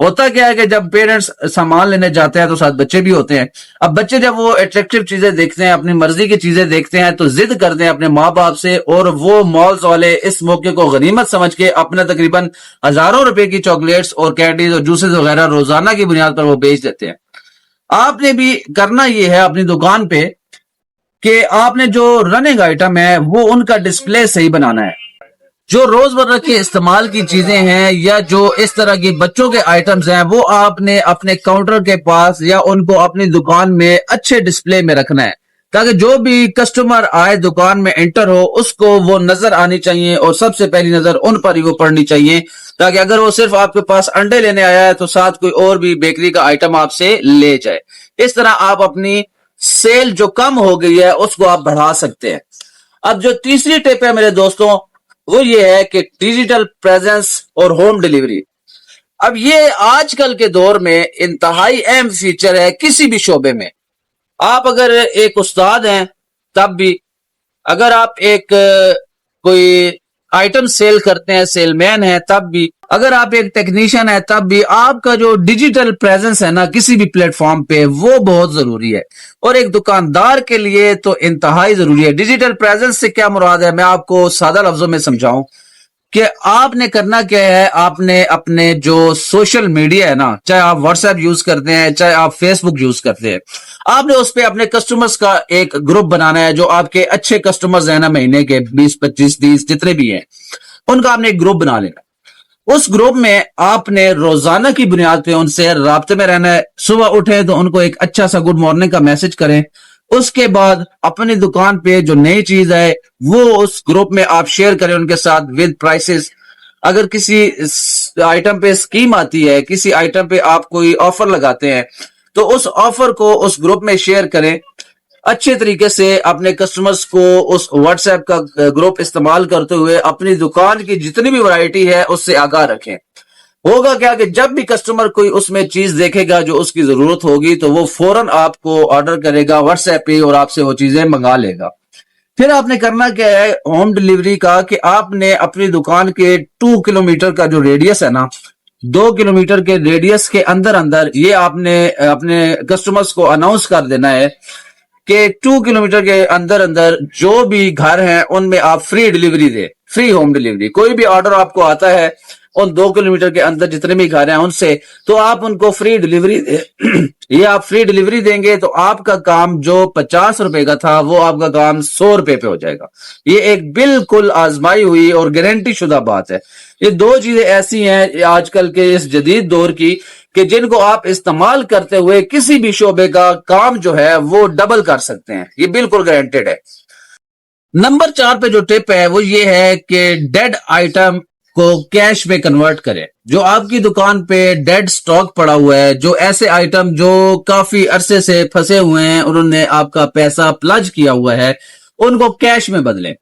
ہوتا کیا ہے کہ جب پیرنٹس سامان لینے جاتے ہیں تو ساتھ بچے بھی ہوتے ہیں. اب بچے جب وہ اٹریکٹیو چیزیں دیکھتے ہیں, اپنی مرضی کی چیزیں دیکھتے ہیں, تو ضد کرتے ہیں اپنے ماں باپ سے, اور وہ مالز والے اس موقع کو غنیمت سمجھ کے اپنے تقریباً ہزاروں روپے کی چاکلیٹس اور کینڈیز اور جوسز وغیرہ روزانہ کی بنیاد پر وہ بیچ دیتے ہیں. آپ نے بھی کرنا یہ ہے اپنی دکان پہ کہ آپ نے جو رننگ آئٹم ہے وہ ان کا ڈسپلے صحیح بنانا ہے. جو روز مرہ کے استعمال کی چیزیں ہیں یا جو اس طرح کی بچوں کے آئٹمز ہیں وہ آپ نے اپنے کاؤنٹر کے پاس یا ان کو اپنی دکان میں اچھے ڈسپلے میں رکھنا ہے, تاکہ جو بھی کسٹمر آئے دکان میں انٹر ہو اس کو وہ نظر آنی چاہیے, اور سب سے پہلی نظر ان پر ہی وہ پڑنی چاہیے, تاکہ اگر وہ صرف آپ کے پاس انڈے لینے آیا ہے تو ساتھ کوئی اور بھی بیکری کا آئٹم آپ سے لے جائے. اس طرح آپ اپنی سیل جو کم ہو گئی ہے اس کو آپ بڑھا سکتے ہیں. اب جو تیسری ٹپ ہے میرے دوستوں وہ یہ ہے کہ ڈیجیٹل پریزنس اور ہوم ڈیلیوری. اب یہ آج کل کے دور میں انتہائی اہم فیچر ہے کسی بھی شعبے میں. آپ اگر ایک استاد ہیں تب بھی, اگر آپ ایک کوئی آئٹم سیل کرتے ہیں, سیل مین ہیں تب بھی, اگر آپ ایک ٹیکنیشین ہیں تب بھی, آپ کا جو ڈیجیٹل پریزنس ہے نا کسی بھی پلیٹ فارم پہ وہ بہت ضروری ہے, اور ایک دکاندار کے لیے تو انتہائی ضروری ہے. ڈیجیٹل پریزنس سے کیا مراد ہے میں آپ کو سادہ لفظوں میں سمجھاؤں کہ آپ نے کرنا کیا ہے. آپ نے اپنے جو سوشل میڈیا ہے نا, چاہے آپ واٹس ایپ یوز کرتے ہیں چاہے آپ فیس بک یوز کرتے ہیں, آپ نے اس پہ اپنے کسٹمرز کا ایک گروپ بنانا ہے. جو آپ کے اچھے کسٹمرز ہیں نا مہینے کے 20 25 30 جتنے بھی ہیں, ان کا آپ نے ایک گروپ بنا لینا. اس گروپ میں آپ نے روزانہ کی بنیاد پہ ان سے رابطے میں رہنا ہے. صبح اٹھے تو ان کو ایک اچھا سا گڈ مارننگ کا میسج کریں. اس کے بعد اپنی دکان پہ جو نئی چیز ہے وہ اس گروپ میں آپ شیئر کریں ان کے ساتھ ود پرائسز. اگر کسی آئٹم پہ اسکیم آتی ہے, کسی آئٹم پہ آپ کوئی آفر لگاتے ہیں, تو اس آفر کو اس گروپ میں شیئر کریں. اچھے طریقے سے اپنے کسٹمرز کو اس واٹس ایپ کا گروپ استعمال کرتے ہوئے اپنی دکان کی جتنی بھی ورائٹی ہے اس سے آگاہ رکھیں. ہوگا کیا کہ جب بھی کسٹمر کوئی اس میں چیز دیکھے گا جو اس کی ضرورت ہوگی تو وہ فوراً آپ کو آرڈر کرے گا واٹس ایپ پہ اور آپ سے وہ چیزیں منگا لے گا. پھر آپ نے کرنا کیا ہے ہوم ڈیلیوری کا, کہ آپ نے اپنی دکان کے 2 کلومیٹر کا جو ریڈیس ہے نا, 2 کلومیٹر کے ریڈیس کے اندر اندر یہ آپ نے اپنے کسٹمرز کو اناؤنس کر دینا ہے کہ 2 کلومیٹر کے اندر اندر جو بھی گھر ہیں ان میں آپ فری ڈیلیوری دیں, فری ہوم ڈیلیوری. کوئی بھی آرڈر آپ کو آتا ہے ان 2 کلومیٹر کے اندر جتنے بھی گھر ہیں ان سے, تو آپ ان کو فری ڈیلیوری دیں. یہ آپ فری ڈیلیوری دیں گے تو آپ کا کام جو 50 روپے کا تھا وہ آپ کا کام 100 روپے پہ ہو جائے گا. یہ ایک بالکل آزمائی ہوئی اور گارنٹی شدہ بات ہے. یہ دو چیزیں ایسی ہیں آج کل کے اس جدید دور کی کہ جن کو آپ استعمال کرتے ہوئے کسی بھی شعبے کا کام جو ہے وہ ڈبل کر سکتے ہیں. یہ بالکل گارنٹیڈ ہے. نمبر 4 پہ جو ٹپ ہے وہ یہ ہے کہ ڈیڈ آئٹم کو کیش میں کنورٹ کرے. جو آپ کی دکان پہ ڈیڈ سٹاک پڑا ہوا ہے, جو ایسے آئٹم جو کافی عرصے سے پھنسے ہوئے ہیں, انہوں نے آپ کا پیسہ پلج کیا ہوا ہے, ان کو کیش میں بدلیں.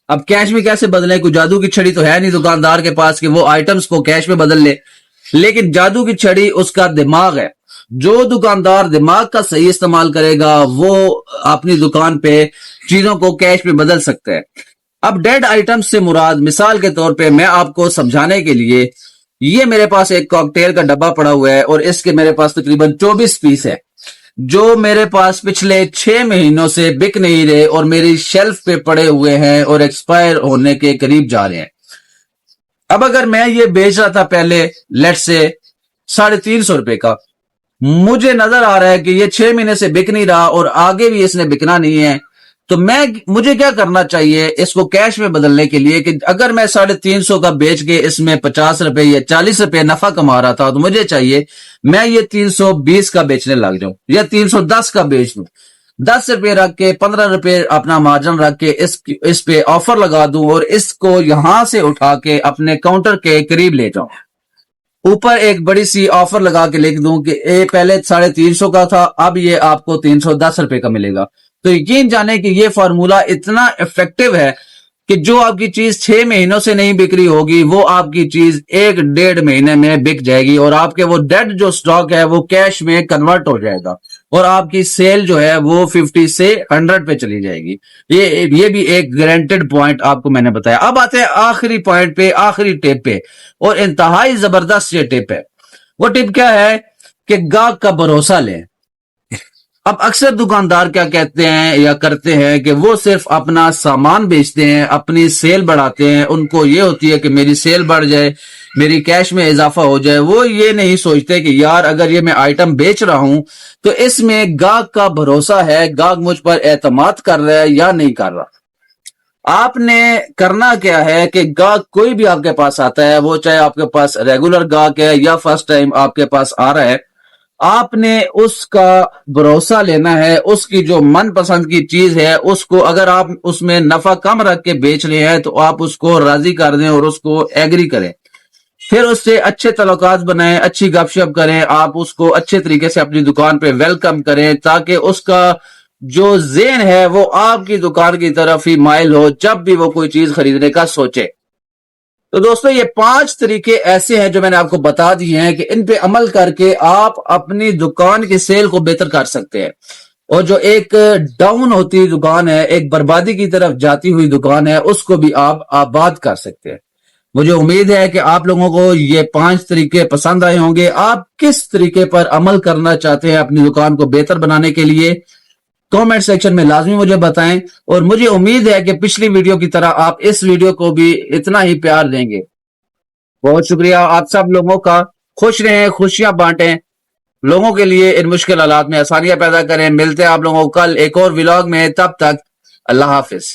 اب کیش میں کیسے بدلیں؟ کوئی جادو کی چھڑی تو ہے نہیں دکاندار کے پاس کہ وہ آئٹمز کو کیش میں بدل لے, لیکن جادو کی چھڑی اس کا دماغ ہے. جو دکاندار دماغ کا صحیح استعمال کرے گا وہ اپنی دکان پہ چیزوں کو کیش میں بدل سکتا ہے. اب ڈیڈ آئٹم سے مراد مثال کے طور پہ میں آپ کو سمجھانے کے لیے, یہ میرے پاس ایک کاکٹیل کا ڈبہ پڑا ہوا ہے اور اس کے میرے پاس تقریباً 24 پیس ہے جو میرے پاس پچھلے 6 مہینوں سے بک نہیں رہے اور میری شیلف پہ پڑے ہوئے ہیں اور ایکسپائر ہونے کے قریب جا رہے ہیں. اب اگر میں یہ بیچ رہا تھا پہلے لیٹ سے 350 روپے کا, مجھے نظر آ رہا ہے کہ یہ 6 مہینے سے بک نہیں رہا اور آگے بھی اس نے بکنا نہیں ہے, تو مجھے کیا کرنا چاہیے اس کو کیش میں بدلنے کے لیے کہ اگر میں 350 کا بیچ کے اس میں 50 روپے یا 40 روپے نفع کما رہا تھا تو مجھے چاہیے میں یہ 320 کا بیچنے لگ جاؤں یا 310 کا بیچ دوں, 10 روپے رکھ کے 15 روپے اپنا مارجن رکھ کے اس پہ آفر لگا دوں اور اس کو یہاں سے اٹھا کے اپنے کاؤنٹر کے قریب لے جاؤں. اوپر ایک بڑی سی آفر لگا کے لکھ دوں کہ پہلے 350 کا تھا, اب یہ آپ کو 310 روپے کا ملے گا. تو یقین جانے کہ یہ فارمولا اتنا افیکٹو ہے کہ جو آپ کی چیز 6 مہینوں سے نہیں بک رہی ہوگی وہ آپ کی چیز 1-1.5 مہینے میں بک جائے گی اور آپ کے وہ ڈیڈ جو سٹاک ہے وہ کیش میں کنورٹ ہو جائے گا اور آپ کی سیل جو ہے وہ 50 سے 100 پہ چلی جائے گی. یہ بھی ایک گارنٹیڈ پوائنٹ آپ کو میں نے بتایا. اب آتے ہیں آخری پوائنٹ پہ, آخری ٹپ پہ, اور انتہائی زبردست یہ ٹپ ہے. وہ ٹپ کیا ہے کہ گاہک کا بھروسہ لیں. اب اکثر دکاندار کیا کہتے ہیں یا کرتے ہیں کہ وہ صرف اپنا سامان بیچتے ہیں, اپنی سیل بڑھاتے ہیں. ان کو یہ ہوتی ہے کہ میری سیل بڑھ جائے, میری کیش میں اضافہ ہو جائے. وہ یہ نہیں سوچتے کہ یار اگر یہ میں آئٹم بیچ رہا ہوں تو اس میں گاہک کا بھروسہ ہے, گاہک مجھ پر اعتماد کر رہا ہے یا نہیں کر رہا. آپ نے کرنا کیا ہے کہ گاہک کوئی بھی آپ کے پاس آتا ہے, وہ چاہے آپ کے پاس ریگولر گاہک ہے یا فرسٹ ٹائم آپ کے پاس آ رہا ہے, آپ نے اس کا بھروسہ لینا ہے. اس کی جو من پسند کی چیز ہے اس کو اگر آپ اس میں نفع کم رکھ کے بیچ رہے ہیں تو آپ اس کو راضی کر دیں اور اس کو ایگری کریں. پھر اس سے اچھے تعلقات بنائیں, اچھی گپ شپ کریں, آپ اس کو اچھے طریقے سے اپنی دکان پہ ویلکم کریں تاکہ اس کا جو ذہن ہے وہ آپ کی دکان کی طرف ہی مائل ہو جب بھی وہ کوئی چیز خریدنے کا سوچے. تو دوستو یہ 5 طریقے ایسے ہیں جو میں نے آپ کو بتا دی ہیں کہ ان پہ عمل کر کے آپ اپنی دکان کی سیل کو بہتر کر سکتے ہیں, اور جو ایک ڈاؤن ہوتی دکان ہے, ایک بربادی کی طرف جاتی ہوئی دکان ہے, اس کو بھی آپ آباد کر سکتے ہیں. مجھے امید ہے کہ آپ لوگوں کو یہ 5 طریقے پسند آئے ہوں گے. آپ کس طریقے پر عمل کرنا چاہتے ہیں اپنی دکان کو بہتر بنانے کے لیے, کامنٹ سیکشن میں لازمی مجھے بتائیں. اور مجھے امید ہے کہ پچھلی ویڈیو کی طرح آپ اس ویڈیو کو بھی اتنا ہی پیار دیں گے. بہت شکریہ آپ سب لوگوں کا. خوش رہیں, خوشیاں بانٹیں, لوگوں کے لیے ان مشکل حالات میں آسانیاں پیدا کریں. ملتے ہیں آپ لوگوں کو کل ایک اور ولاگ میں, تب تک اللہ حافظ.